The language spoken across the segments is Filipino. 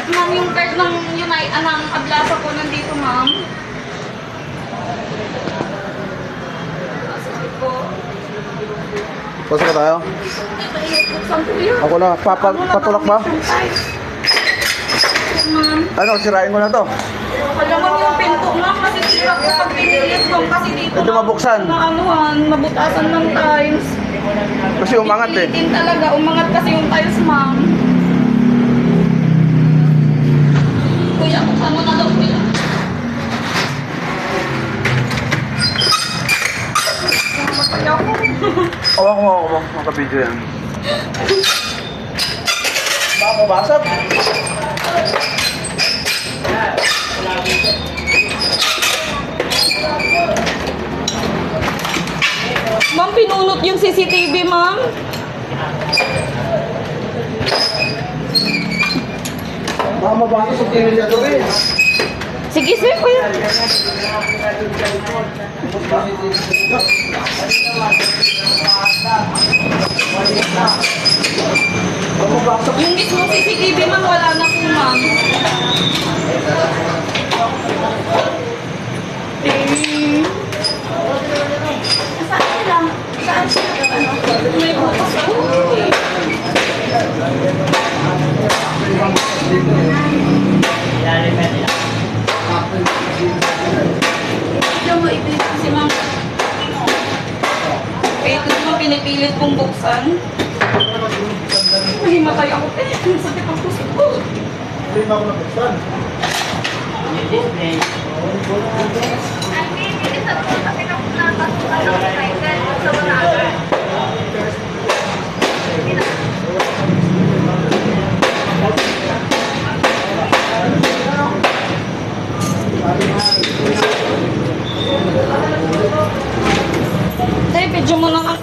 Ma'am, yung card ng ng Ablasa po nandito, ma'am. Sige po. Pasok ka tayo? Saan po yun? Ako na. Patulak ba? Ma'am. Ano, sirain ko na to. Alam mo yung pinto, ma'am, kasi sira po pag pinilit ko. Kasi dito, Ito mabuksan. mabutasan ng tiles. Kasi umangat eh. Pilitin talaga, umangat kasi yung tiles, ma'am. Kuya, buksan mo na daw, kuya. Kaya ako. Ako. Makabidyo yan. Baka mabasag. Ma'am, pinunot yung CCTV, ma'am. Baka mabasag sa TV niya to eh. Sige, sir, kuya. Yung mismo CCTV, ma'am, wala na po, ma'am. Saan sila? Saan sila? Ano? May bukas po. Ito mo, ipilit si ma'am. Ito mo, pinipilit kong buksan. Mahimatay ako. Sakit ang puso ko. Hindi mo ako nabuksan. Tay, video mo na nga.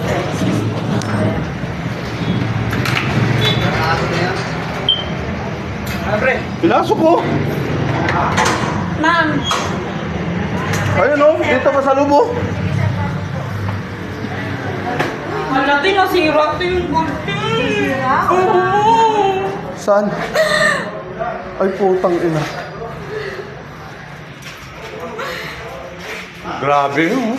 Pinasok ko. Ma'am. Ayun o, dito pa sa lubo. Malati, nasira ito yung gulti. Oo. Saan? Ay, putang ina. Grabe yun.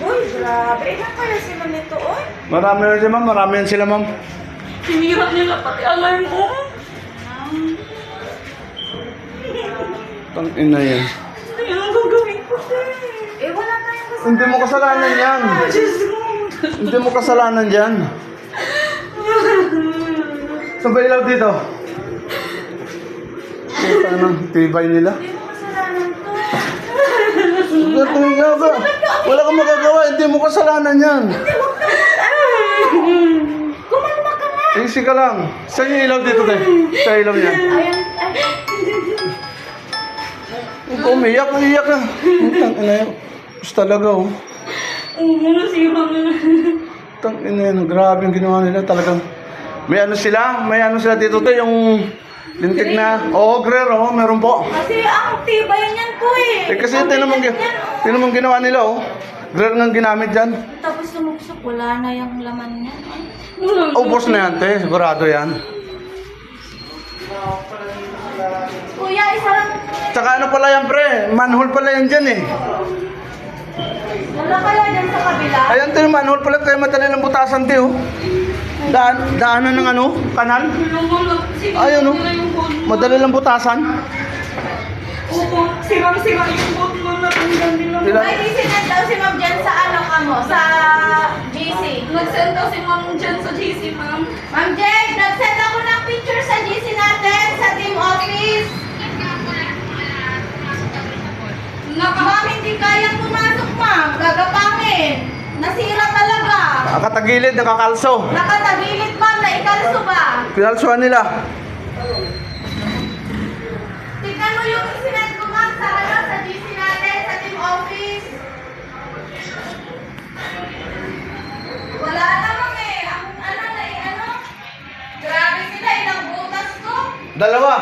Uy, grabe. Ilan kaya sila nito, oy? Marami na siya, ma'am. Marami yan sila, ma'am. Sinira nila pati alarm ko. Putang ina yan. Ano ang gagawin ko, sir? Wala tayong kasama. Hindi mo kasalanan yan. Diyos ko. Hindi mo kasalanan yan. Saan ba ilaw dito? Puta na, tibay nila. Hindi mo kasalanan to. Tingnan ka. Wala kang magagawa, hindi mo kasalanan yan. Kumalma ka na. Easy ka lang. Saan yung ilaw dito, te? Sa ilaw niyan. Ayan, ay. Huwag umiyak na. Putang ina yan. Gusto talaga, oh. Oo, nasira nila. Putang ina yan. Grabe yung ginawa nila. Talagang may ano sila dito, te. Yung lintik na. Oo, Grer, oh. Meron po. Kasi ang tibay niyan po eh. Kasi Ang tinamang bigat niyan, oh. tinamang ginawa nila, oh. Grer nga ginamit dyan. Tapos sumuksok, wala na yung laman niya. Ubos na yan, te. Sigurado yan. Kuya, isa lang. Tsaka ano pala yan, pre? Manhole pala yan dyan, eh. Wala kaya dyan sa kabila? Ayan, te. Manhole pala. Kaya madali lang butasan, te, oh. Daanan ng ano? Kanal? Ayun, oh. Madali lang butasan. Opo, sirang-sira yung boat mo na tanggal nila. Ilan? Ay, di sinend daw si Ma'am dyan sa ano ka mo, sa GC. Nag-send daw si Ma'am Jen sa GC, ma'am. Ma'am Jen, nag-send ako ng picture sa GC natin, sa team office. Ma'am, hindi kayang pumasok, ma'am. Gagapangin. Nasira talaga. Nakatagilid, nakakalso. Nakatagilid, ma'am. Naikalso ba? Pinalsuan nila. Tingnan mo yung sinend ko, ma'am, sa ano, sa GC natin, sa team office. Wala na, ma'am eh. Ang ano na eh, ano? Grabe sila, ilang butas ko. Dalawa.